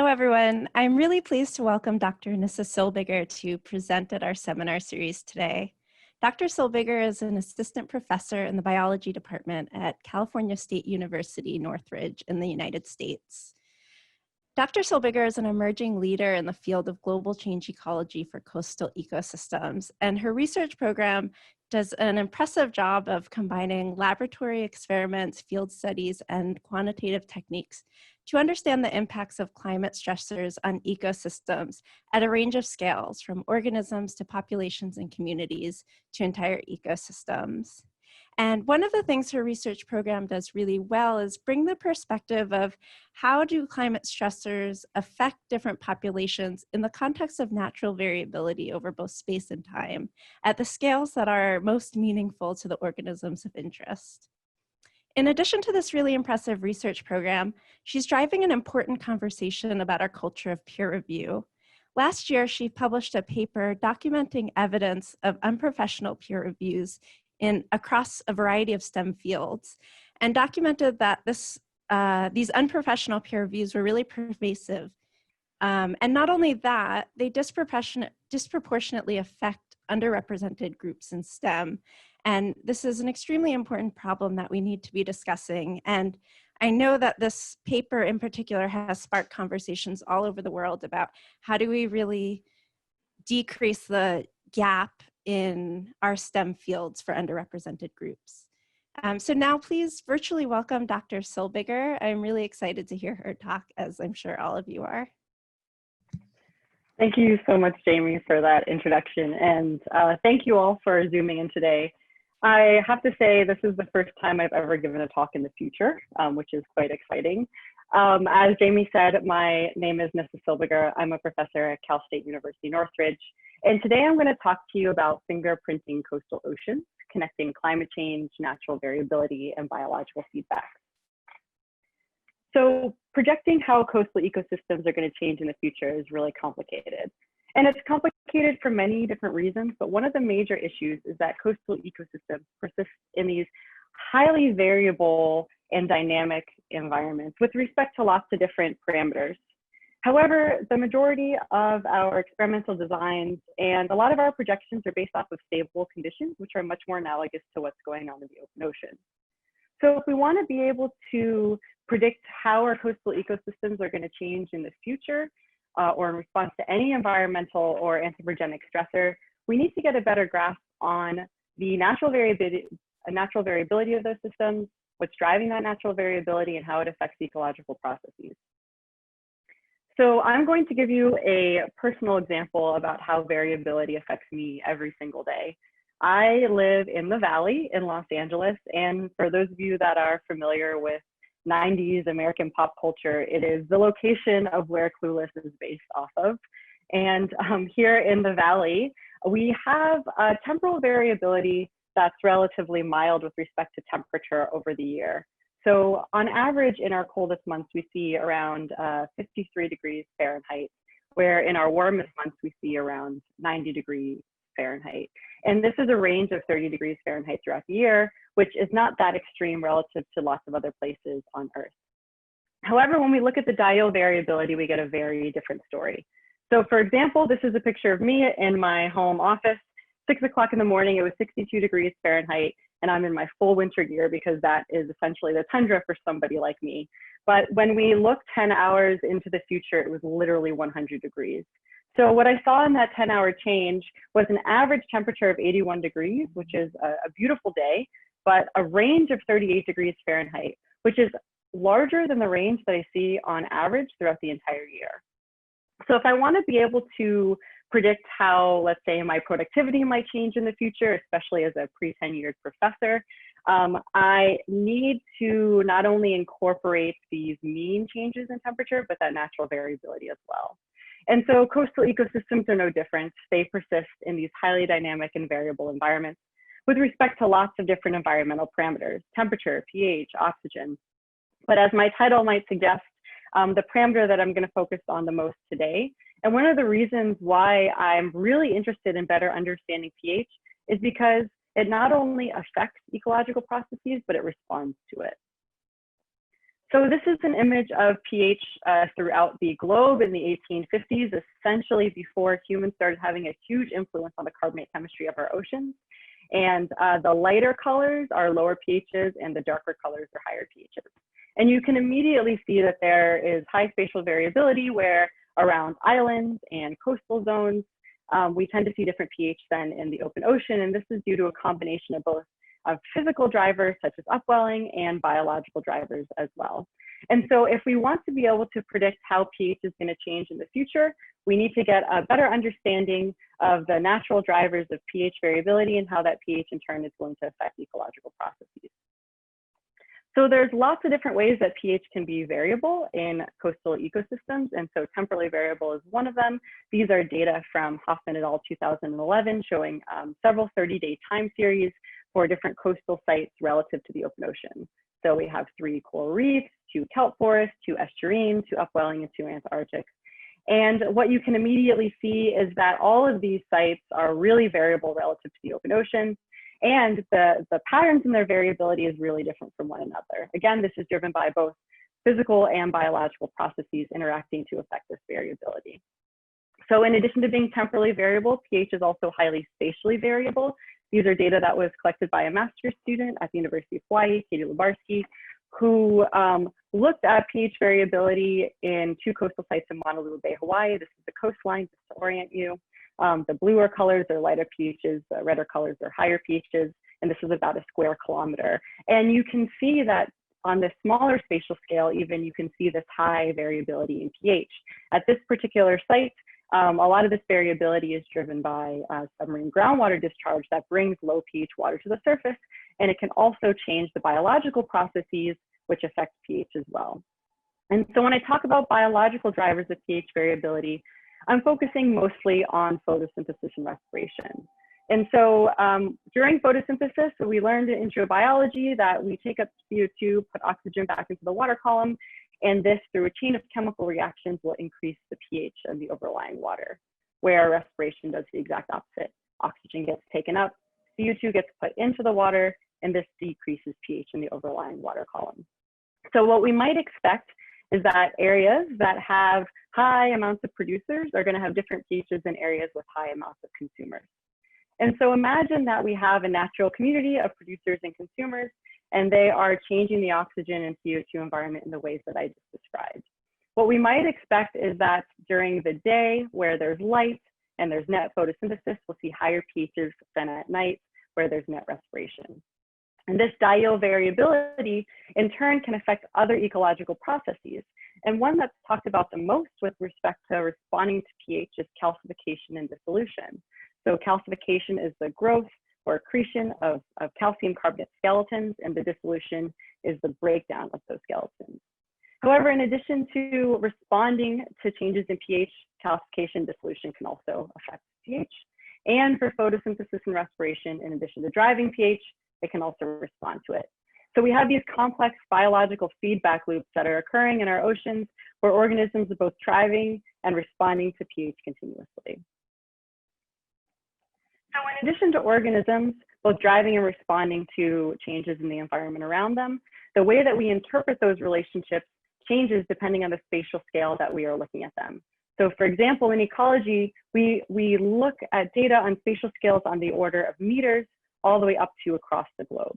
everyone. I'm really pleased to welcome Dr. Nissa Solbiger to present at our seminar series today. Dr. Solbiger is an assistant professor in the biology department at California State University, Northridge in the United States. Dr. Solbiger is an emerging leader in the field of global change ecology for coastal ecosystems, and her research program does an impressive job of combining laboratory experiments, field studies, and quantitative techniques to understand the impacts of climate stressors on ecosystems at a range of scales, from organisms to populations and communities to entire ecosystems. And one of the things her research program does really well is bring the perspective of how do climate stressors affect different populations in the context of natural variability over both space and time at the scales that are most meaningful to the organisms of interest. In addition to this really impressive research program, she's driving an important conversation about our culture of peer review. Last year, she published a paper documenting evidence of unprofessional peer reviews across a variety of STEM fields, and documented that these unprofessional peer reviews were really pervasive. And not only that, they disproportionately affect underrepresented groups in STEM. And this is an extremely important problem that we need to be discussing. And I know that this paper in particular has sparked conversations all over the world about how do we really decrease the gap in our STEM fields for underrepresented groups. So now please virtually welcome Dr. Solbiger. I'm really excited to hear her talk, as I'm sure all of you are. Thank you so much, Jamie, for that introduction. And thank you all for Zooming in today. I have to say, this is the first time I've ever given a talk in the future, which is quite exciting. As Jamie said, my name is Nissa Solbiger. I'm a professor at Cal State University, Northridge. And today I'm going to talk to you about fingerprinting coastal oceans, connecting climate change, natural variability, and biological feedback. So projecting how coastal ecosystems are going to change in the future is really complicated. And it's complicated for many different reasons, but one of the major issues is that coastal ecosystems persist in these highly variable and dynamic environments with respect to lots of different parameters. However, the majority of our experimental designs and a lot of our projections are based off of stable conditions, which are much more analogous to what's going on in the open ocean. So if we want to be able to predict how our coastal ecosystems are going to change in the future, or in response to any environmental or anthropogenic stressor, we need to get a better grasp on the natural variability of those systems, what's driving that natural variability, and how it affects ecological processes. So I'm going to give you a personal example about how variability affects me every single day. I live in the Valley in Los Angeles, and for those of you that are familiar with 90s American pop culture, it is the location of where Clueless is based off of. And here in the Valley, we have a temporal variability that's relatively mild with respect to temperature over the year. So on average, in our coldest months, we see around 53 degrees Fahrenheit, where in our warmest months, we see around 90 degrees Fahrenheit. And this is a range of 30 degrees Fahrenheit throughout the year, which is not that extreme relative to lots of other places on Earth. However, when we look at the diel variability, we get a very different story. So for example, this is a picture of me in my home office. 6 o'clock in the morning, it was 62 degrees Fahrenheit, and I'm in my full winter gear because that is essentially the tundra for somebody like me. But when we looked 10 hours into the future, it was literally 100 degrees. So what I saw in that 10-hour change was an average temperature of 81 degrees, which is a beautiful day, but a range of 38 degrees Fahrenheit, which is larger than the range that I see on average throughout the entire year. So if I want to be able to predict how, let's say, my productivity might change in the future, especially as a pre-tenured professor, I need to not only incorporate these mean changes in temperature, but that natural variability as well. And so coastal ecosystems are no different. They persist in these highly dynamic and variable environments with respect to lots of different environmental parameters: temperature, pH, oxygen. But as my title might suggest, the parameter that I'm going to focus on the most today, and one of the reasons why I'm really interested in better understanding pH, is because it not only affects ecological processes, but it responds to it. So this is an image of pH throughout the globe in the 1850s, essentially before humans started having a huge influence on the carbonate chemistry of our oceans. And the lighter colors are lower pHs and the darker colors are higher pHs. And you can immediately see that there is high spatial variability where around islands and coastal zones, we tend to see different pH than in the open ocean. And this is due to a combination of both physical drivers such as upwelling and biological drivers as well. And so if we want to be able to predict how pH is going to change in the future, we need to get a better understanding of the natural drivers of pH variability and how that pH in turn is going to affect ecological processes. So there's lots of different ways that pH can be variable in coastal ecosystems, and so temporally variable is one of them. These are data from Hoffman et al. 2011 showing several 30-day time series for different coastal sites relative to the open ocean. So we have 3 coral reefs, 2 kelp forests, 2 estuarines, 2 upwelling, and 2 Antarctic. And what you can immediately see is that all of these sites are really variable relative to the open ocean. And the patterns in their variability is really different from one another. Again, this is driven by both physical and biological processes interacting to affect this variability. So in addition to being temporally variable, pH is also highly spatially variable. These are data that was collected by a master's student at the University of Hawaii, Katie Lubarsky, who looked at pH variability in 2 coastal sites in Honolulu Bay, Hawaii. This is the coastline, just to orient you. The bluer colors are lighter pHs, the redder colors are higher pHs, and this is about a square kilometer. And you can see that on the smaller spatial scale, even you can see this high variability in pH. At this particular site, a lot of this variability is driven by submarine groundwater discharge that brings low pH water to the surface, and it can also change the biological processes which affect pH as well. And so when I talk about biological drivers of pH variability, I'm focusing mostly on photosynthesis and respiration. And so during photosynthesis, we learned in intro biology that we take up CO2, put oxygen back into the water column, and this, through a chain of chemical reactions, will increase the pH of the overlying water, where respiration does the exact opposite. Oxygen gets taken up, CO2 gets put into the water, and this decreases pH in the overlying water column. So what we might expect is that areas that have high amounts of producers are going to have different pHs than areas with high amounts of consumers. And so imagine that we have a natural community of producers and consumers, and they are changing the oxygen and CO2 environment in the ways that I just described. What we might expect is that during the day, where there's light and there's net photosynthesis, we'll see higher pHs than at night, where there's net respiration. And this diel variability, in turn, can affect other ecological processes. And one that's talked about the most with respect to responding to pH is calcification and dissolution. So calcification is the growth or accretion of calcium carbonate skeletons, and the dissolution is the breakdown of those skeletons. However, in addition to responding to changes in pH, calcification dissolution can also affect pH. And for photosynthesis and respiration, in addition to driving pH, it can also respond to it. So we have these complex biological feedback loops that are occurring in our oceans where organisms are both thriving and responding to pH continuously. So in addition to organisms both driving and responding to changes in the environment around them, the way that we interpret those relationships changes depending on the spatial scale that we are looking at them. So for example, in ecology, we look at data on spatial scales on the order of meters all the way up to across the globe.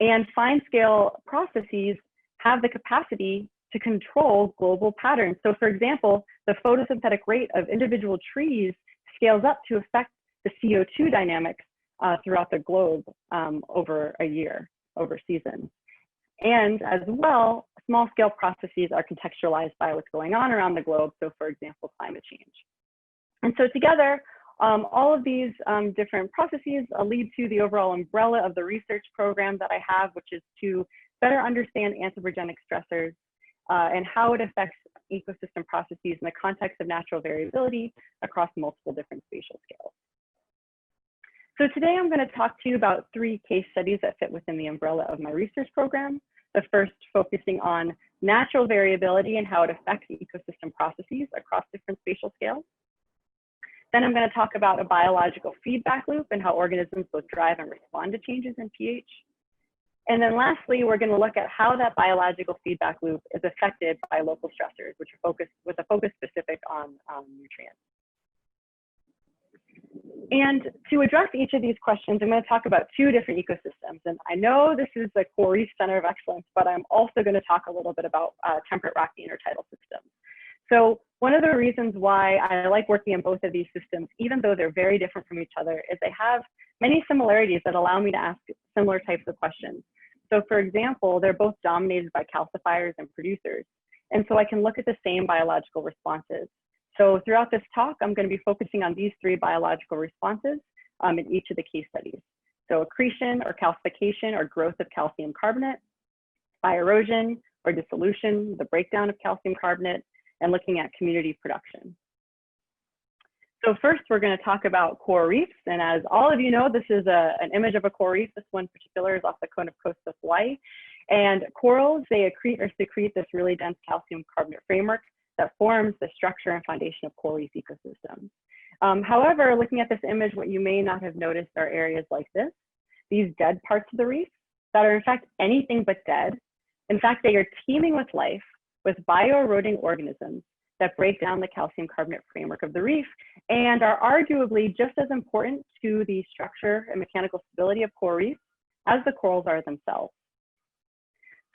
And fine scale processes have the capacity to control global patterns. So for example, the photosynthetic rate of individual trees scales up to affect the CO2 dynamics throughout the globe over a year, over seasons. And as well, small scale processes are contextualized by what's going on around the globe. So for example, climate change. And so together, all of these different processes lead to the overall umbrella of the research program that I have, which is to better understand anthropogenic stressors and how it affects ecosystem processes in the context of natural variability across multiple different spatial scales. So today I'm going to talk to you about 3 case studies that fit within the umbrella of my research program. The first focusing on natural variability and how it affects ecosystem processes across different spatial scales. Then I'm going to talk about a biological feedback loop and how organisms both drive and respond to changes in pH. And then lastly, we're going to look at how that biological feedback loop is affected by local stressors, which are focused with a focus specific on nutrients. And to address each of these questions, I'm going to talk about two different ecosystems. And I know this is the Coral Reef Center of Excellence, but I'm also going to talk a little bit about temperate rocky intertidal systems. So one of the reasons why I like working in both of these systems, even though they're very different from each other, is they have many similarities that allow me to ask similar types of questions. So for example, they're both dominated by calcifiers and producers. And so I can look at the same biological responses. So throughout this talk, I'm going to be focusing on these three biological responses in each of the case studies. So accretion or calcification or growth of calcium carbonate, bioerosion or dissolution, the breakdown of calcium carbonate, and looking at community production. So first, we're going to talk about coral reefs. And as all of you know, this is an image of a coral reef. This one in particular is off the coast of Hawaii. And corals, they accrete or secrete this really dense calcium carbonate framework that forms the structure and foundation of coral reef ecosystems. However, looking at this image, what you may not have noticed are areas like this, these dead parts of the reef that are in fact anything but dead. In fact, they are teeming with life, with bioeroding organisms that break down the calcium carbonate framework of the reef and are arguably just as important to the structure and mechanical stability of coral reefs as the corals are themselves.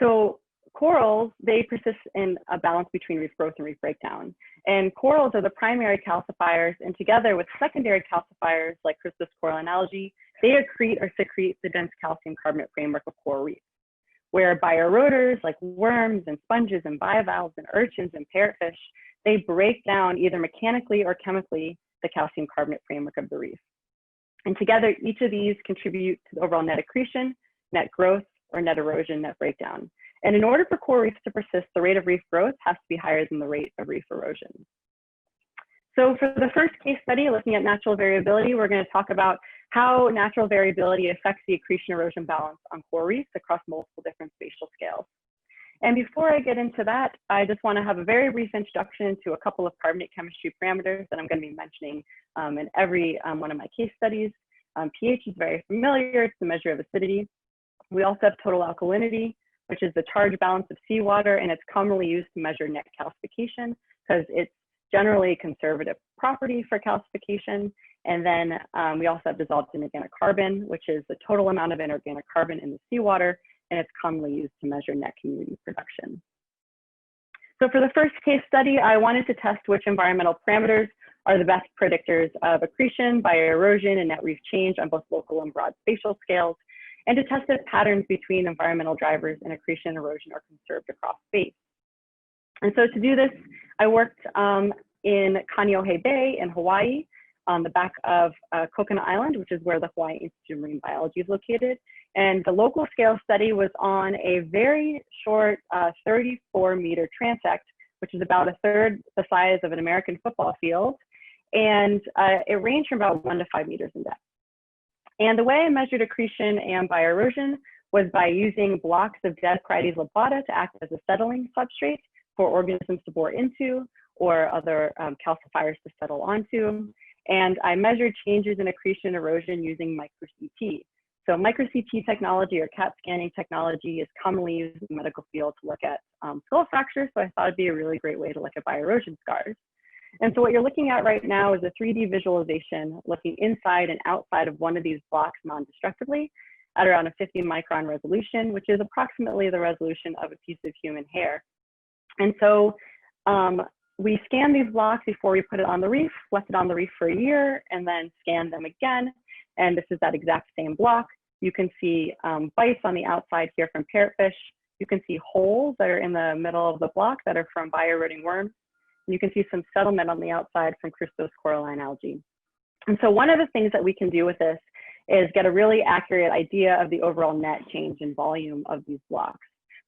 So corals, they persist in a balance between reef growth and reef breakdown. And corals are the primary calcifiers, and together with secondary calcifiers like Christos coralline algae, they accrete or secrete the dense calcium carbonate framework of coral reefs, where bioeroders like worms and sponges and bivalves and urchins and parrotfish, they break down either mechanically or chemically the calcium carbonate framework of the reef. And together, each of these contribute to the overall net accretion, net growth, or net erosion, net breakdown. And in order for coral reefs to persist, the rate of reef growth has to be higher than the rate of reef erosion. So for the first case study, looking at natural variability, we're going to talk about how natural variability affects the accretion erosion balance on coral reefs across multiple different spatial scales. And before I get into that, I just want to have a very brief introduction to a couple of carbonate chemistry parameters that I'm going to be mentioning in every one of my case studies. pH is very familiar, it's the measure of acidity. We also have total alkalinity, which is the charge balance of seawater, and it's commonly used to measure net calcification because it's generally a conservative property for calcification. And then we also have dissolved inorganic carbon, which is the total amount of inorganic carbon in the seawater, and it's commonly used to measure net community production. So for the first case study, I wanted to test which environmental parameters are the best predictors of accretion, bioerosion, and net reef change on both local and broad spatial scales, and to test if patterns between environmental drivers and accretion and erosion are conserved across space. And so to do this, I worked in Kaneohe Bay in Hawaii, on the back of Coconut Island, which is where the Hawaii Institute of Marine Biology is located. And the local scale study was on a very short 34-meter transect, which is about a third the size of an American football field. And it ranged from about 1 to 5 meters in depth. And the way I measured accretion and bioerosion was by using blocks of dead Porites lobata to act as a settling substrate for organisms to bore into or other calcifiers to settle onto. And I measured changes in accretion and erosion using micro-CT. So micro-CT technology or CAT scanning technology is commonly used in the medical field to look at skull fractures, so I thought it'd be a really great way to look at bioerosion scars. And so what you're looking at right now is a 3D visualization looking inside and outside of one of these blocks non-destructively at around a 50 micron resolution, which is approximately the resolution of a piece of human hair. And so we scanned these blocks before we put it on the reef, left it on the reef for a year, and then scanned them again. And this is that exact same block. You can see bites on the outside here from parrotfish. You can see holes that are in the middle of the block that are from bioeroding worms. And you can see some settlement on the outside from Christos coralline algae. And so one of the things that we can do with this is get a really accurate idea of the overall net change in volume of these blocks.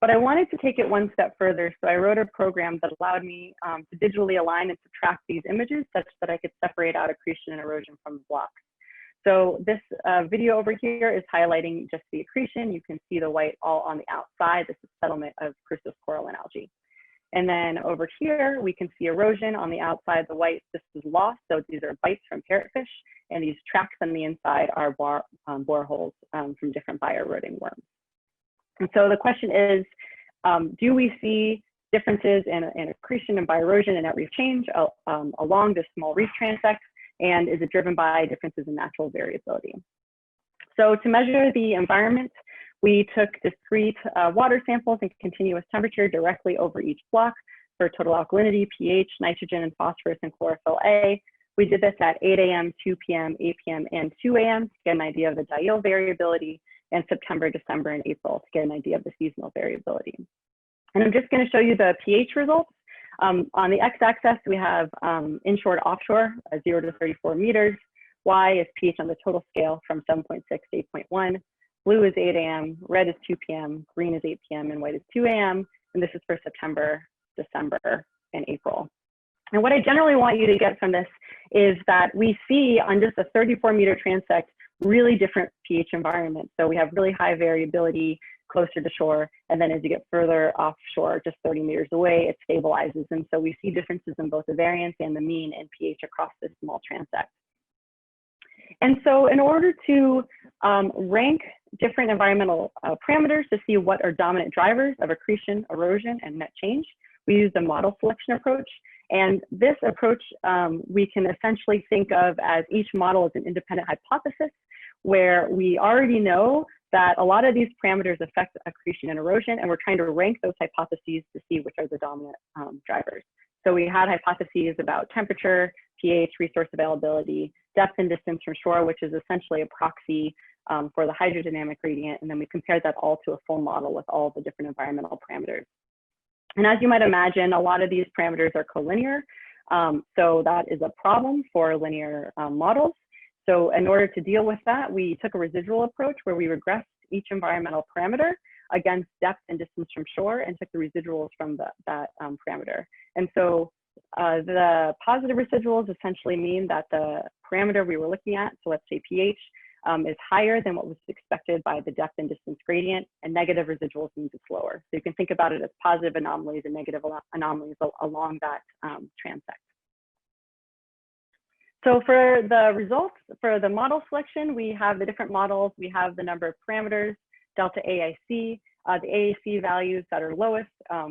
But I wanted to take it one step further, so I wrote a program that allowed me to digitally align and subtract these images such that I could separate out accretion and erosion from the blocks. So this video over here is highlighting just the accretion. You can see the white all on the outside. This is settlement of Christos coralline algae. And then over here, we can see erosion on the outside. The white, this is loss. So these are bites from parrotfish, and these tracks on the inside are boreholes from different bioeroding worms. And so the question is, do we see differences in accretion and bioerosion and net reef change along this small reef transect? And is it driven by differences in natural variability? So to measure the environment, we took discrete water samples and continuous temperature directly over each block for total alkalinity, pH, nitrogen, and phosphorus, and chlorophyll A. We did this at 8 a.m., 2 p.m., 8 p.m., and 2 a.m. to get an idea of the diel variability, and September, December, and April to get an idea of the seasonal variability. And I'm just going to show you the pH results. On the x-axis, we have inshore to offshore, 0 to 34 meters. Y is pH on the total scale from 7.6 to 8.1. Blue is 8 a.m., red is 2 p.m., green is 8 p.m., and white is 2 a.m. And this is for September, December, and April. And what I generally want you to get from this is that we see on just a 34-meter transect really different pH environments. So we have really high variability closer to shore, and then as you get further offshore, just 30 meters away, it stabilizes. And so we see differences in both the variance and the mean in pH across this small transect. And so in order to rank different environmental parameters to see what are dominant drivers of accretion, erosion, and net change, we use the model selection approach. And this approach we can essentially think of as each model as an independent hypothesis, where we already know that a lot of these parameters affect accretion and erosion, and we're trying to rank those hypotheses to see which are the dominant drivers. So we had hypotheses about temperature, pH, resource availability, depth and distance from shore, which is essentially a proxy for the hydrodynamic gradient, and then we compared that all to a full model with all the different environmental parameters. And as you might imagine, a lot of these parameters are collinear, so that is a problem for linear models. So in order to deal with that, we took a residual approach where we regressed each environmental parameter against depth and distance from shore and took the residuals from that parameter. And so the positive residuals essentially mean that the parameter we were looking at, so let's say pH, is higher than what was expected by the depth and distance gradient, and negative residuals means it's lower. So you can think about it as positive anomalies and negative anomalies along that transect. So for the results, for the model selection, we have the different models. We have the number of parameters, delta AIC. The AIC values that are lowest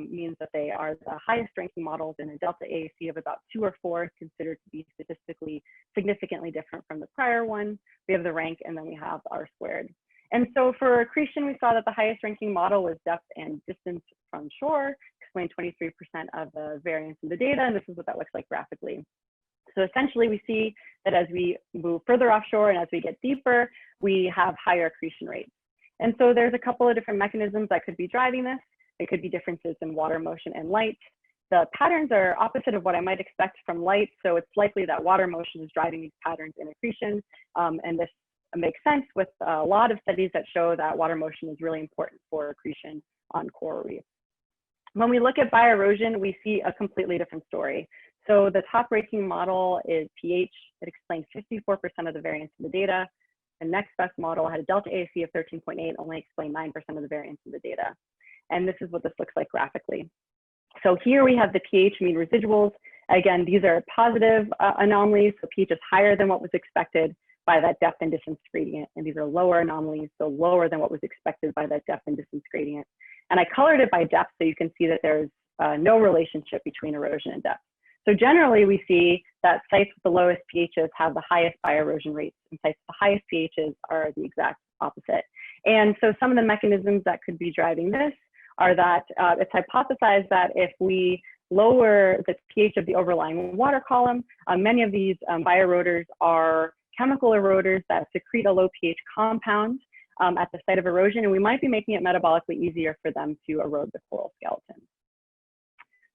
means that they are the highest ranking models, and a delta AIC of about 2 or 4 is considered to be statistically significantly different from the prior one. We have the rank, and then we have R squared. And so for accretion, we saw that the highest ranking model was depth and distance from shore, explained 23% of the variance in the data, and this is what that looks like graphically. So essentially, we see that as we move further offshore and as we get deeper, we have higher accretion rates. And so there's a couple of different mechanisms that could be driving this. It could be differences in water motion and light. The patterns are opposite of what I might expect from light, so it's likely that water motion is driving these patterns in accretion, and this makes sense with a lot of studies that show that water motion is really important for accretion on coral reefs. When we look at bioerosion, we see a completely different story. So the top ranking model is pH. It explains 54% of the variance in the data. The next best model had a delta AIC of 13.8, only explained 9% of the variance in the data. And this is what this looks like graphically. So here we have the pH mean residuals. Again, these are positive anomalies, so pH is higher than what was expected by that depth and distance gradient. And these are lower anomalies, so lower than what was expected by that depth and distance gradient. And I colored it by depth so you can see that there's no relationship between erosion and depth. So generally, we see that sites with the lowest pHs have the highest bioerosion rates, and sites with the highest pHs are the exact opposite. And so some of the mechanisms that could be driving this are that it's hypothesized that if we lower the pH of the overlying water column, many of these bioeroders are chemical eroders that secrete a low pH compound at the site of erosion, and we might be making it metabolically easier for them to erode the coral skeleton.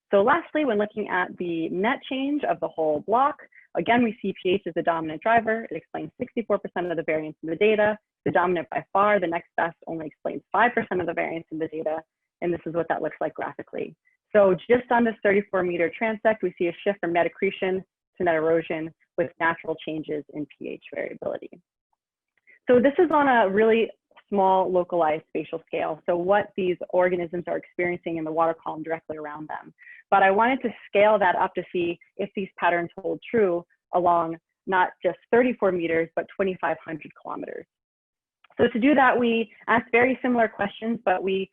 So lastly, when looking at the net change of the whole block, again, we see pH as the dominant driver. It explains 64% of the variance in the data. The dominant by far, the next best only explains 5% of the variance in the data. And this is what that looks like graphically. So just on this 34-meter transect, we see a shift from net accretion to net erosion with natural changes in pH variability. So this is on a really small localized spatial scale, so what these organisms are experiencing in the water column directly around them. But I wanted to scale that up to see if these patterns hold true along not just 34 meters, but 2,500 kilometers. So to do that, we asked very similar questions, but we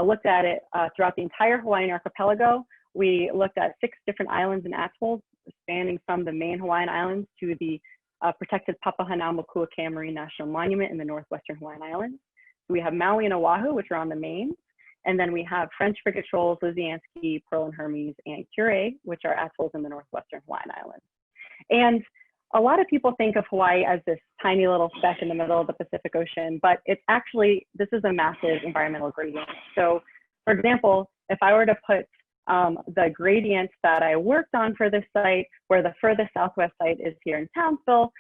looked at it throughout the entire Hawaiian archipelago. We looked at 6 different islands and atolls spanning from the main Hawaiian Islands to the protected Papahanaumokuakea Marine National Monument in the northwestern Hawaiian Islands. We have Maui and Oahu, which are on the main. And then we have French frigate shoals, Lisiansky, Pearl and Hermes, and Kure, which are atolls in the northwestern Hawaiian Islands. And a lot of people think of Hawaii as this tiny little speck in the middle of the Pacific Ocean, but it's actually, this is a massive environmental gradient. So for example, if I were to put the gradients that I worked on for this site, where the furthest southwest site is here in Townsville,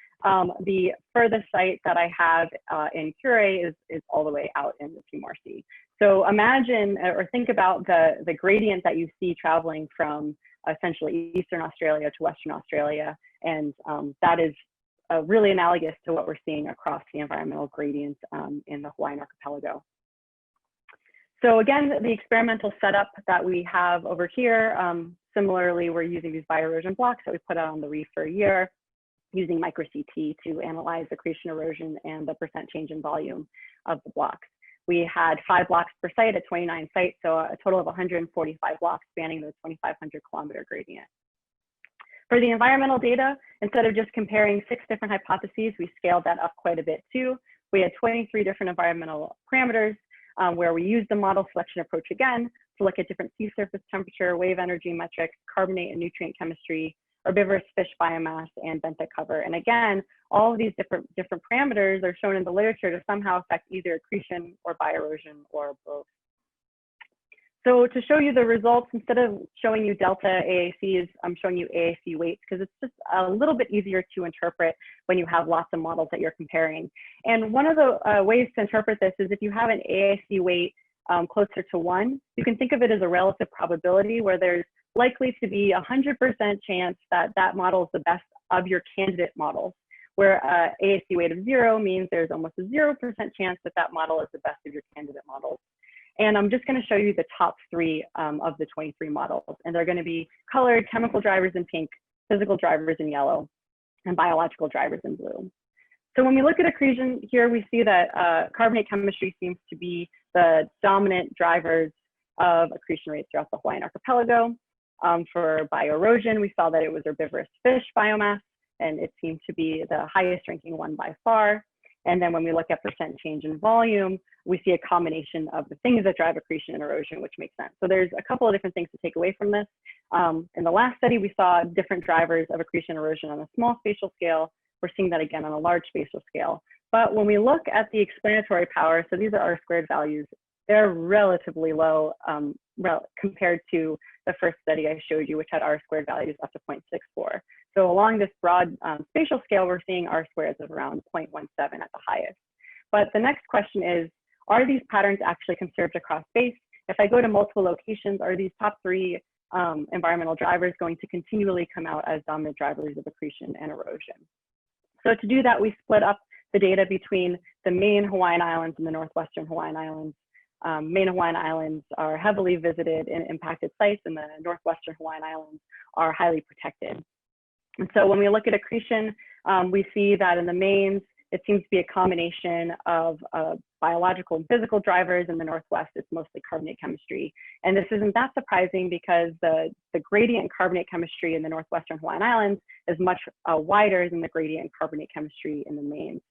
the furthest site that I have in Kure is all the way out in the Timor Sea. So imagine or think about the gradient that you see traveling from essentially Eastern Australia to Western Australia. And that is really analogous to what we're seeing across the environmental gradients in the Hawaiian archipelago. So again, the experimental setup that we have over here, similarly, we're using these bioerosion blocks that we put out on the reef for a year, using micro-CT to analyze accretion, erosion, and the percent change in volume of the blocks. We had 5 blocks per site at 29 sites, so a total of 145 blocks spanning the 2,500 kilometer gradient. For the environmental data, instead of just comparing 6 different hypotheses, we scaled that up quite a bit too. We had 23 different environmental parameters where we used the model selection approach again to look at different sea surface temperature, wave energy metrics, carbonate and nutrient chemistry, herbivorous fish biomass, and benthic cover. And again, all of these different parameters are shown in the literature to somehow affect either accretion or bioerosion or both. So to show you the results, instead of showing you delta AACs, I'm showing you AAC weights because it's just a little bit easier to interpret when you have lots of models that you're comparing. And one of the ways to interpret this is if you have an AAC weight closer to 1, you can think of it as a relative probability where there's likely to be 100% chance that that model is the best of your candidate models, where AAC weight of 0 means there's almost a 0% chance that that model is the best of your candidate models. And I'm just going to show you the top 3 of the 23 models. And they're going to be colored chemical drivers in pink, physical drivers in yellow, and biological drivers in blue. So when we look at accretion here, we see that carbonate chemistry seems to be the dominant drivers of accretion rates throughout the Hawaiian archipelago. For bioerosion, we saw that it was herbivorous fish biomass, and it seemed to be the highest ranking one by far. And then when we look at percent change in volume, we see a combination of the things that drive accretion and erosion, which makes sense. So there's a couple of different things to take away from this. In the last study, we saw different drivers of accretion and erosion on a small spatial scale. We're seeing that again on a large spatial scale. But when we look at the explanatory power, so these are R-squared values, they're relatively low compared to the first study I showed you, which had R-squared values up to 0.64. So along this broad spatial scale, we're seeing R-squareds of around 0.17 at the highest. But the next question is, are these patterns actually conserved across space? If I go to multiple locations, are these top 3 environmental drivers going to continually come out as dominant drivers of accretion and erosion? So to do that, we split up the data between the main Hawaiian Islands and the northwestern Hawaiian Islands. Main Hawaiian Islands are heavily visited and impacted sites, and the northwestern Hawaiian Islands are highly protected. And so when we look at accretion, we see that in the mains, it seems to be a combination of biological and physical drivers. In the northwest, it's mostly carbonate chemistry. And this isn't that surprising because the gradient in carbonate chemistry in the northwestern Hawaiian Islands is much wider than the gradient in carbonate chemistry in the mains.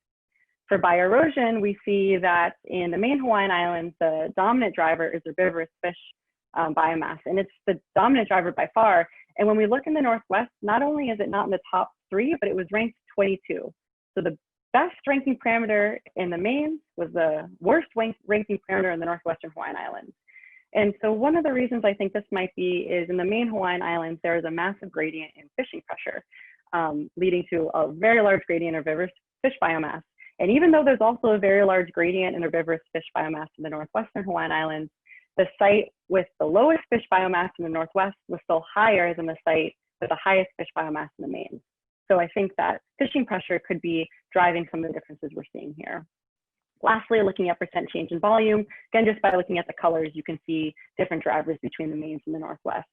For bioerosion, we see that in the main Hawaiian Islands, the dominant driver is herbivorous fish biomass, and it's the dominant driver by far. And when we look in the northwest, not only is it not in the top 3, but it was ranked 22. So the best ranking parameter in the mains was the worst ranking parameter in the northwestern Hawaiian Islands. And so one of the reasons I think this might be is in the main Hawaiian Islands, there is a massive gradient in fishing pressure, leading to a very large gradient of herbivorous fish biomass. And even though there's also a very large gradient in herbivorous fish biomass in the northwestern Hawaiian Islands, the site with the lowest fish biomass in the northwest was still higher than the site with the highest fish biomass in the mains. So I think that fishing pressure could be driving some of the differences we're seeing here. Lastly, looking at percent change in volume, again, just by looking at the colors, you can see different drivers between the mains and the northwest.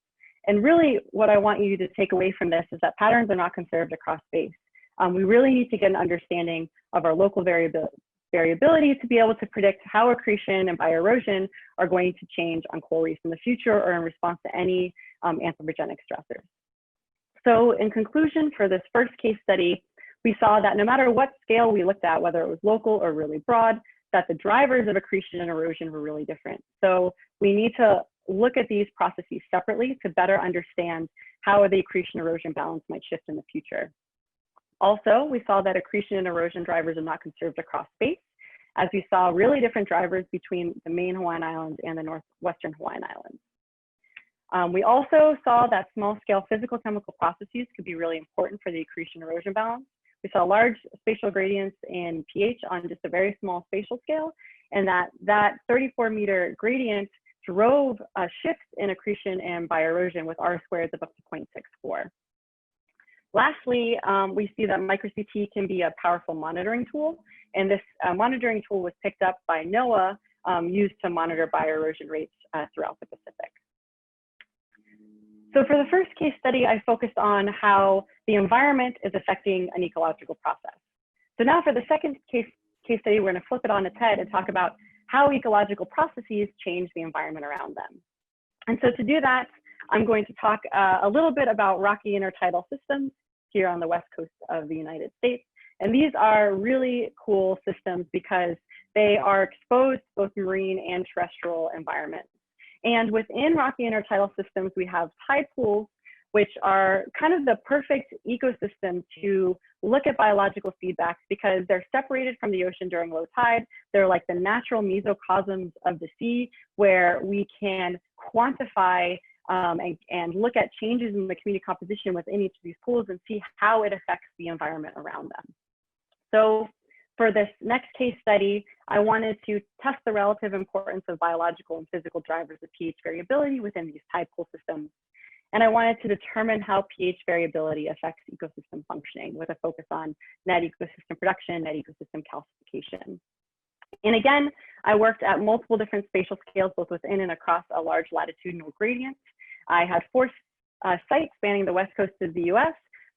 And really what I want you to take away from this is that patterns are not conserved across space. We really need to get an understanding of our local variability variability to be able to predict how accretion and bioerosion are going to change on coral reefs in the future or in response to any anthropogenic stressors. So in conclusion, for this first case study, we saw that no matter what scale we looked at, whether it was local or really broad, that the drivers of accretion and erosion were really different. So we need to look at these processes separately to better understand how the accretion erosion balance might shift in the future. Also, we saw that accretion and erosion drivers are not conserved across space, as we saw really different drivers between the main Hawaiian Islands and the northwestern Hawaiian Islands. We also saw that small-scale physical chemical processes could be really important for the accretion erosion balance. We saw large spatial gradients in pH on just a very small spatial scale, and that 34-meter gradient drove shifts in accretion and bioerosion with R-squareds of up to 0.64. Lastly, we see that micro-CT can be a powerful monitoring tool, and this monitoring tool was picked up by NOAA, used to monitor bioerosion rates throughout the Pacific. So for the first case study, I focused on how the environment is affecting an ecological process. So now for the second case study, we're going to flip it on its head and talk about how ecological processes change the environment around them. And so to do that, I'm going to talk a little bit about rocky intertidal systems here on the west coast of the United States. And these are really cool systems because they are exposed to both marine and terrestrial environments. And within rocky intertidal systems, we have tide pools, which are kind of the perfect ecosystem to look at biological feedbacks because they're separated from the ocean during low tide. They're like the natural mesocosms of the sea, where we can quantify and look at changes in the community composition within each of these pools and see how it affects the environment around them. So for this next case study, I wanted to test the relative importance of biological and physical drivers of pH variability within these tide pool systems. And I wanted to determine how pH variability affects ecosystem functioning with a focus on net ecosystem production, net ecosystem calcification. And again, I worked at multiple different spatial scales, both within and across a large latitudinal gradient. I had 4 sites spanning the west coast of the US,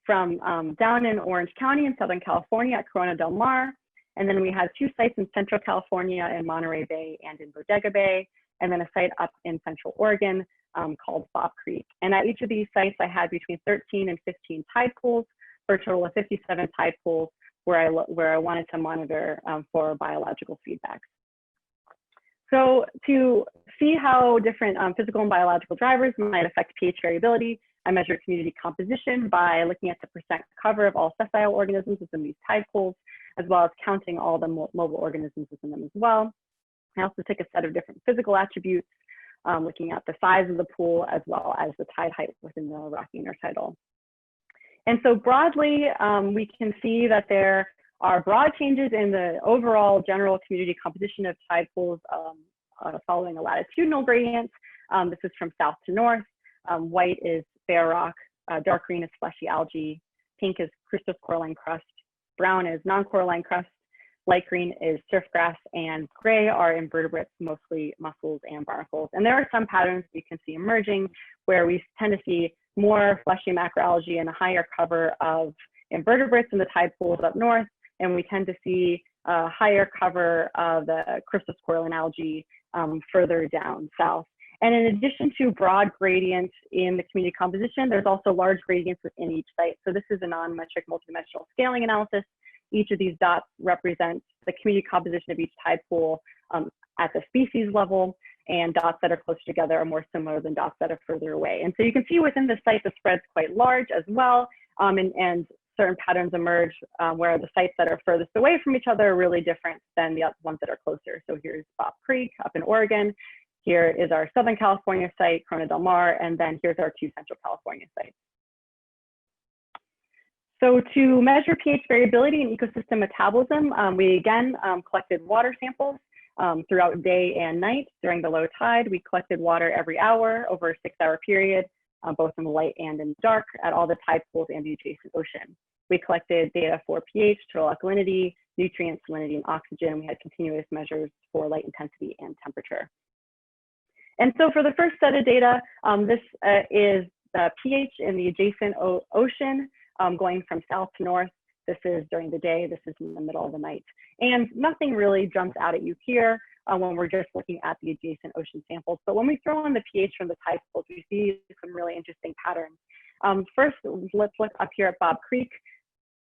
from down in Orange County in Southern California at Corona del Mar. And then we had 2 sites in Central California in Monterey Bay and in Bodega Bay, and then a site up in Central Oregon called Bob Creek. And at each of these sites, I had between 13 and 15 tide pools for a total of 57 tide pools where I wanted to monitor for biological feedbacks. So to see how different physical and biological drivers might affect pH variability, I measured community composition by looking at the percent cover of all sessile organisms within these tide pools, as well as counting all the mobile organisms within them as well. I also took a set of different physical attributes, looking at the size of the pool as well as the tide height within the rocky intertidal. And so broadly, we can see that there are broad changes in the overall general community composition of tide pools following a latitudinal gradient. This is from south to north. White is bare rock, dark green is fleshy algae, pink is crustal coralline crust, brown is non-coralline crust, light green is surf grass, and gray are invertebrates, mostly mussels and barnacles. And there are some patterns you can see emerging where we tend to see more fleshy macroalgae and a higher cover of invertebrates in the tide pools up north, and we tend to see a higher cover of the crustal coralline algae further down south. And in addition to broad gradients in the community composition, there's also large gradients within each site. So this is a non-metric multidimensional scaling analysis. Each of these dots represents the community composition of each tide pool at the species level, and dots that are closer together are more similar than dots that are further away. And so you can see within the site, the spread's quite large as well, and certain patterns emerge where the sites that are furthest away from each other are really different than the ones that are closer. So here's Bob Creek up in Oregon. Here is our Southern California site, Corona del Mar, and then here's our 2 Central California sites. So to measure pH variability and ecosystem metabolism, we again collected water samples throughout day and night. During the low tide, we collected water every hour over a 6-hour period, both in the light and in the dark, at all the tide pools and the adjacent ocean. We collected data for pH, total alkalinity, nutrient, salinity, and oxygen. We had continuous measures for light intensity and temperature. And so for the first set of data, this is the pH in the adjacent ocean going from south to north. This is during the day, this is in the middle of the night. And nothing really jumps out at you here when we're just looking at the adjacent ocean samples. But when we throw in the pH from the tide pools, we see some really interesting patterns. First, let's look up here at Bob Creek.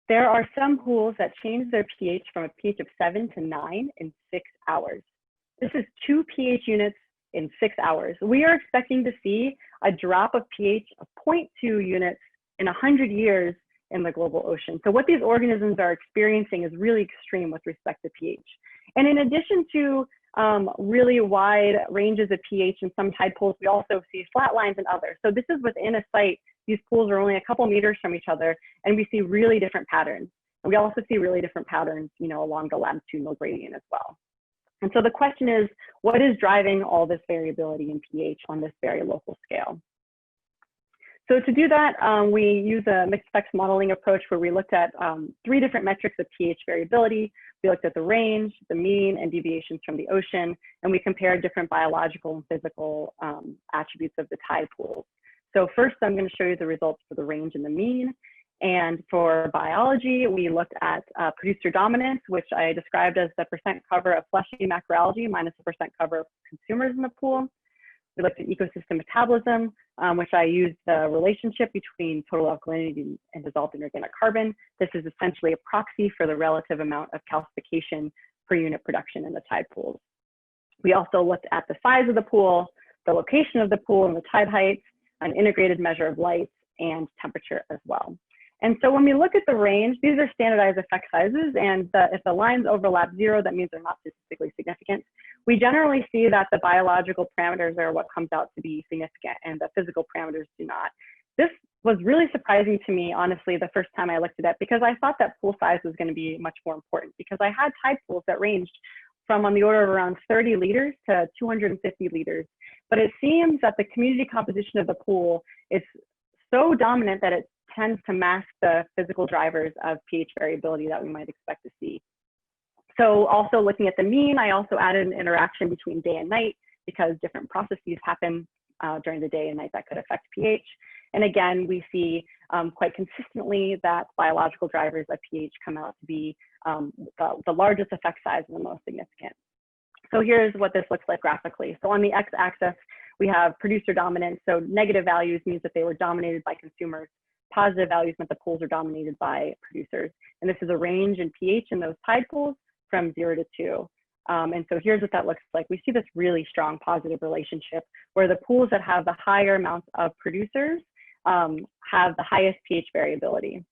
There are some pools that change their pH from a pH of 7 to 9 in 6 hours. This is 2 pH units in 6 hours. We are expecting to see a drop of pH of 0.2 units in 100 years in the global ocean. So what these organisms are experiencing is really extreme with respect to pH. And in addition to really wide ranges of pH in some tide pools, we also see flat lines in others. So this is within a site. These pools are only a couple meters from each other, and we see really different patterns. And we also see really different patterns, along the latitudinal gradient as well. And so the question is, what is driving all this variability in pH on this very local scale? So to do that, we use a mixed effects modeling approach where we looked at 3 different metrics of pH variability. We looked at the range, the mean, and deviations from the ocean, and we compared different biological and physical attributes of the tide pools. So first, I'm going to show you the results for the range and the mean. And for biology, we looked at producer dominance, which I described as the percent cover of fleshy macroalgae minus the percent cover of consumers in the pool. We looked at ecosystem metabolism, which I used the relationship between total alkalinity and dissolved inorganic carbon. This is essentially a proxy for the relative amount of calcification per unit production in the tide pools. We also looked at the size of the pool, the location of the pool and the tide height, an integrated measure of light and temperature as well. And so when we look at the range, these are standardized effect sizes, and if the lines overlap 0, that means they're not statistically significant. We generally see that the biological parameters are what comes out to be significant and the physical parameters do not. This was really surprising to me, honestly, the first time I looked at it, because I thought that pool size was going to be much more important, because I had tide pools that ranged from on the order of around 30 liters to 250 liters. But it seems that the community composition of the pool is so dominant that it tends to mask the physical drivers of pH variability that we might expect to see. So also looking at the mean, I also added an interaction between day and night, because different processes happen during the day and night that could affect pH. And again, we see quite consistently that biological drivers of pH come out to be the largest effect size and the most significant. So here's what this looks like graphically. So on the x-axis, we have producer dominance. So negative values means that they were dominated by consumers. Positive values meant the pools are dominated by producers. And this is a range in pH in those tide pools from 0 to 2. And so here's what that looks like. We see this really strong positive relationship where the pools that have the higher amounts of producers have the highest pH variability.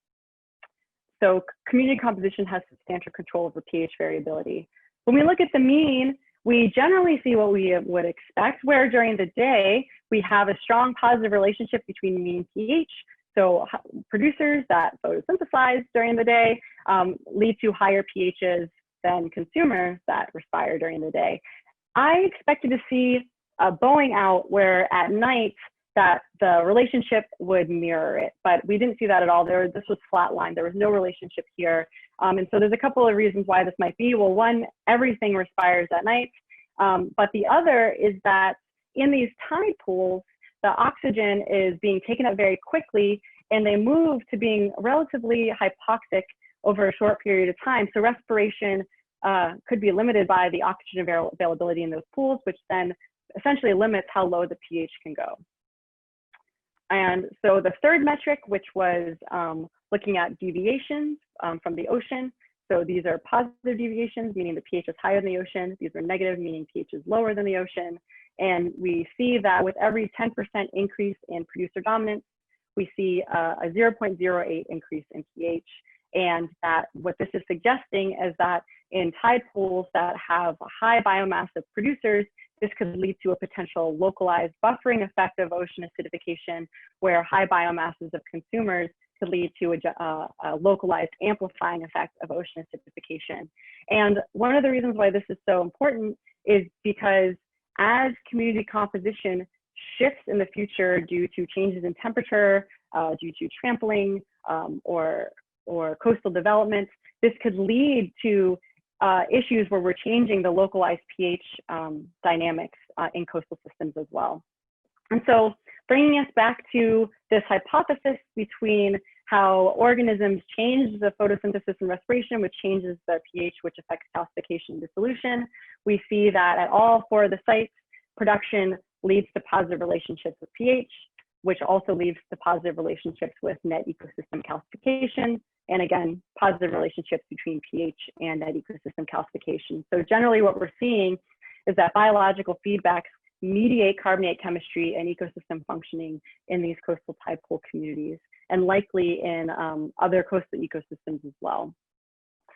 So community composition has substantial control over pH variability. When we look at the mean, we generally see what we would expect, where during the day, we have a strong positive relationship between mean pH. So producers that photosynthesize during the day lead to higher pHs than consumers that respire during the day. I expected to see a bowing out where at night that the relationship would mirror it, but we didn't see that at all. This was flatlined. There was no relationship here. And so there's a couple of reasons why this might be. Well, one, everything respires at night. But the other is that in these tide pools, the oxygen is being taken up very quickly and they move to being relatively hypoxic over a short period of time. So respiration could be limited by the oxygen availability in those pools, which then essentially limits how low the pH can go. And so the third metric, which was looking at deviations from the ocean. So these are positive deviations, meaning the pH is higher than the ocean. These are negative, meaning pH is lower than the ocean. And we see that with every 10% increase in producer dominance, we see a 0.08 increase in pH. And that what this is suggesting is that in tide pools that have a high biomass of producers, this could lead to a potential localized buffering effect of ocean acidification, where high biomasses of consumers could lead to a localized amplifying effect of ocean acidification. And one of the reasons why this is so important is because as community composition shifts in the future due to changes in temperature, due to trampling or coastal development, this could lead to issues where we're changing the localized pH dynamics in coastal systems as well. And so bringing us back to this hypothesis between how organisms change the photosynthesis and respiration, which changes the pH, which affects calcification and dissolution. We see that at all 4 of the sites, production leads to positive relationships with pH, which also leads to positive relationships with net ecosystem calcification. And again, positive relationships between pH and net ecosystem calcification. So generally what we're seeing is that biological feedbacks mediate carbonate chemistry and ecosystem functioning in these coastal tide pool communities, and likely in other coastal ecosystems as well.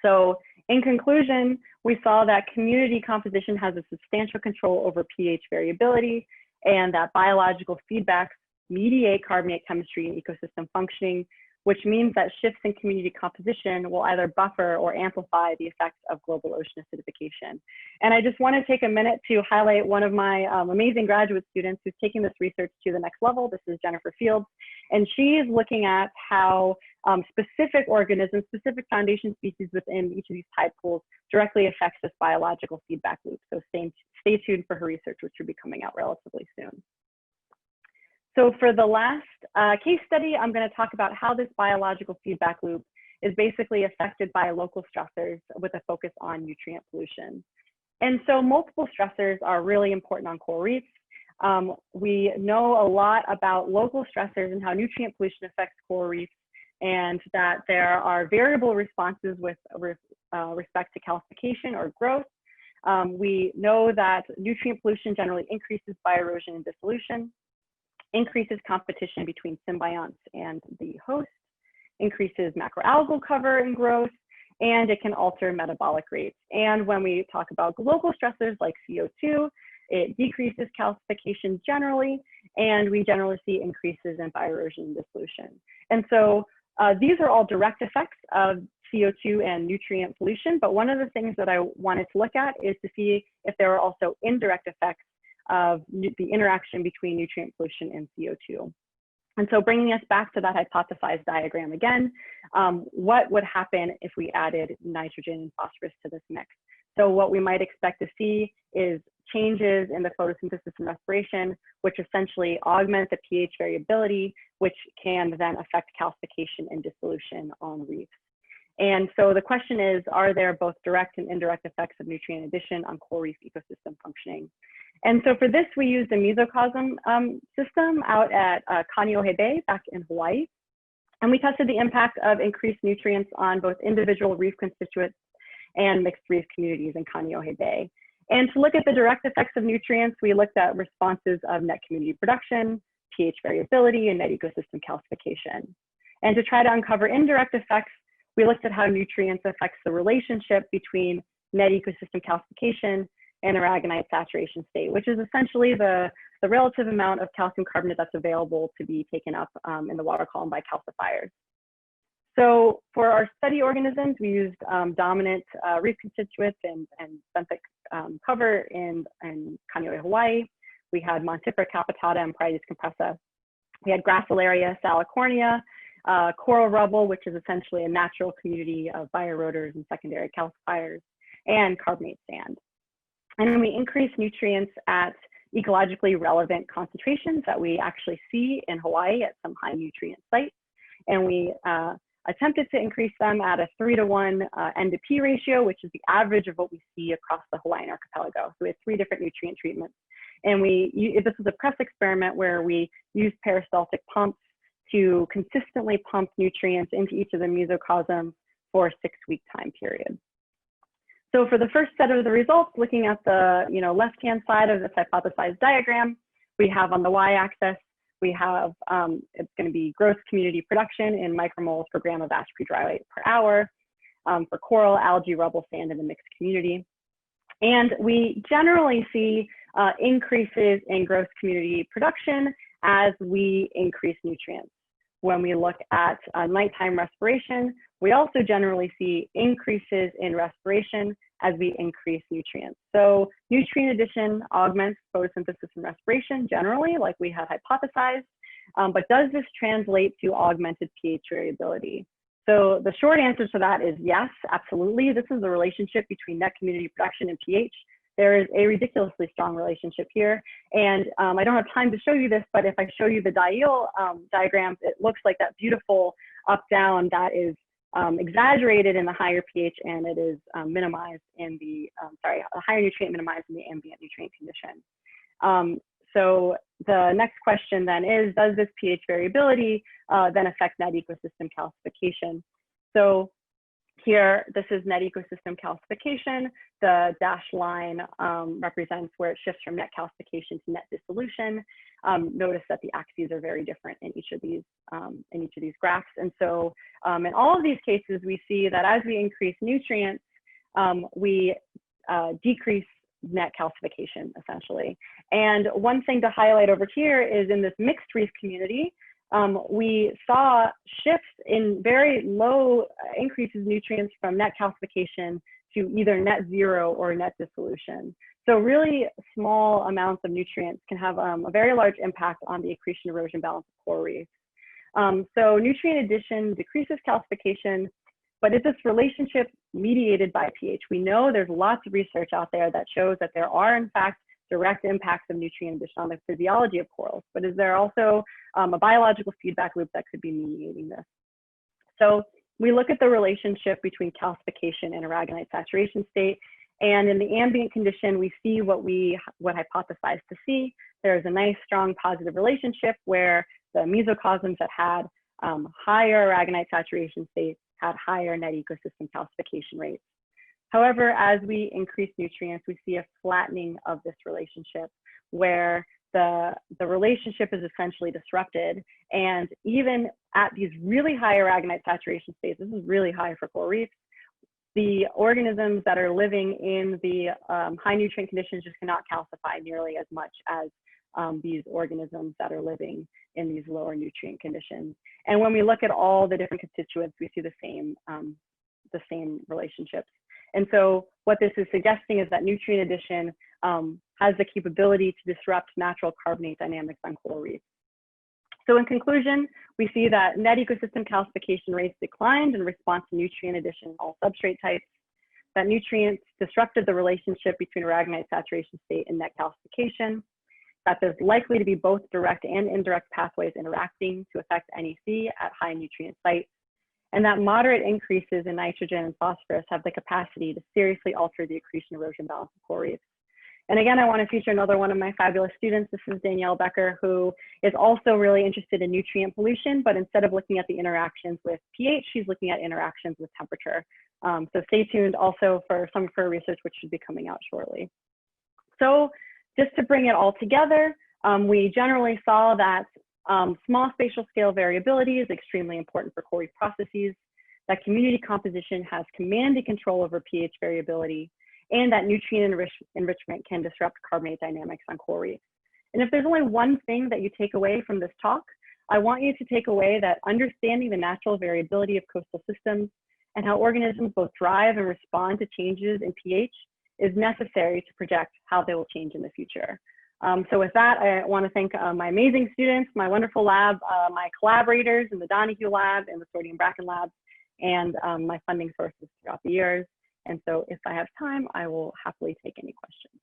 So in conclusion, we saw that community composition has a substantial control over pH variability, and that biological feedbacks mediate carbonate chemistry and ecosystem functioning, which means that shifts in community composition will either buffer or amplify the effects of global ocean acidification. And I just want to take a minute to highlight one of my amazing graduate students who's taking this research to the next level. This is Jennifer Fields, and she is looking at how specific organisms, specific foundation species within each of these tide pools directly affects this biological feedback loop. So stay tuned for her research, which will be coming out relatively soon. So for the last case study, I'm going to talk about how this biological feedback loop is basically affected by local stressors with a focus on nutrient pollution. And so multiple stressors are really important on coral reefs. We know a lot about local stressors and how nutrient pollution affects coral reefs, and that there are variable responses with respect to calcification or growth. We know that nutrient pollution generally increases by erosion and dissolution, increases competition between symbionts and the host, increases macroalgal cover and growth, and it can alter metabolic rates. And when we talk about local stressors like CO2, it decreases calcification generally, and we generally see increases in bioerosion and dissolution. And so these are all direct effects of CO2 and nutrient pollution, but one of the things that I wanted to look at is to see if there are also indirect effects of the interaction between nutrient pollution and CO2. And so bringing us back to that hypothesized diagram again, what would happen if we added nitrogen and phosphorus to this mix? So what we might expect to see is changes in the photosynthesis and respiration, which essentially augment the pH variability, which can then affect calcification and dissolution on reefs. And so the question is, are there both direct and indirect effects of nutrient addition on coral reef ecosystem functioning? And so for this, we used a mesocosm system out at Kaneohe Bay back in Hawaii. And we tested the impact of increased nutrients on both individual reef constituents and mixed reef communities in Kaneohe Bay. And to look at the direct effects of nutrients, we looked at responses of net community production, pH variability, and net ecosystem calcification. And to try to uncover indirect effects, we looked at how nutrients affects the relationship between net ecosystem calcification and aragonite saturation state, which is essentially the relative amount of calcium carbonate that's available to be taken up in the water column by calcifiers. So for our study organisms, we used dominant reef constituents and benthic cover in Kaneohe, Hawaii. We had Montifera capitata and Parietes compressa. We had Gracilaria salicornia, coral rubble, which is essentially a natural community of biorotors and secondary calcifiers, and carbonate sand. And we increased nutrients at ecologically relevant concentrations that we actually see in Hawaii at some high nutrient sites. And we attempted to increase them at a 3:1 N to P ratio, which is the average of what we see across the Hawaiian archipelago. So we had 3 different nutrient treatments. And this was a press experiment where we used peristaltic pumps to consistently pump nutrients into each of the mesocosms for a 6-week time period. So for the first set of the results, looking at the left-hand side of this hypothesized diagram, we have on the y-axis, we have, it's going to be gross community production in micromoles per gram of ash pre-dry per hour for coral, algae, rubble, sand in the mixed community. And we generally see increases in gross community production as we increase nutrients. When we look at nighttime respiration, we also generally see increases in respiration as we increase nutrients. So nutrient addition augments photosynthesis and respiration generally, like we had hypothesized, but does this translate to augmented pH variability? So the short answer to that is yes, absolutely. This is the relationship between net community production and pH. There is a ridiculously strong relationship here. And I don't have time to show you this, but if I show you the diel diagrams, it looks like that beautiful up, down, that is exaggerated in the higher pH, and it is minimized in the, a higher nutrient minimized in the ambient nutrient condition. So the next question then is, does this pH variability then affect net ecosystem calcification? So here, this is net ecosystem calcification. The dashed line represents where it shifts from net calcification to net dissolution. Notice that the axes are very different in each of these graphs. And so in all of these cases, we see that as we increase nutrients, we decrease net calcification, essentially. And one thing to highlight over here is in this mixed reef community, we saw shifts in very low increases in nutrients from net calcification to either net zero or net dissolution. So really small amounts of nutrients can have a very large impact on the accretion erosion balance of coral reefs. So nutrient addition decreases calcification, but is this relationship mediated by pH? We know there's lots of research out there that shows that there are, in fact, direct impacts of nutrient addition on the physiology of corals, but is there also a biological feedback loop that could be mediating this? So we look at the relationship between calcification and aragonite saturation state, and in the ambient condition, we see what hypothesized to see. There's a nice, strong, positive relationship where the mesocosms that had higher aragonite saturation states had higher net ecosystem calcification rates. However, as we increase nutrients, we see a flattening of this relationship where the relationship is essentially disrupted. And even at these really high aragonite saturation states, this is really high for coral reefs, the organisms that are living in the high nutrient conditions just cannot calcify nearly as much as these organisms that are living in these lower nutrient conditions. And when we look at all the different constituents, we see the same relationships. And so what this is suggesting is that nutrient addition has the capability to disrupt natural carbonate dynamics on coral reefs. So in conclusion, we see that net ecosystem calcification rates declined in response to nutrient addition in all substrate types, that nutrients disrupted the relationship between aragonite saturation state and net calcification, that there's likely to be both direct and indirect pathways interacting to affect NEC at high nutrient sites, and that moderate increases in nitrogen and phosphorus have the capacity to seriously alter the accretion erosion balance of coral reefs. And again, I want to feature another one of my fabulous students. This is Danielle Becker, who is also really interested in nutrient pollution, but instead of looking at the interactions with pH, she's looking at interactions with temperature. So stay tuned also for some of her research, which should be coming out shortly. So just to bring it all together, we generally saw that small spatial scale variability is extremely important for coral reef processes, that community composition has commanded control over pH variability, and that nutrient enrichment can disrupt carbonate dynamics on coral reefs. And if there's only one thing that you take away from this talk, I want you to take away that understanding the natural variability of coastal systems and how organisms both thrive and respond to changes in pH is necessary to project how they will change in the future. So with that, I want to thank my amazing students, my wonderful lab, my collaborators in the Donahue lab and the Sodium Bracken lab, and my funding sources throughout the years. And so if I have time, I will happily take any questions.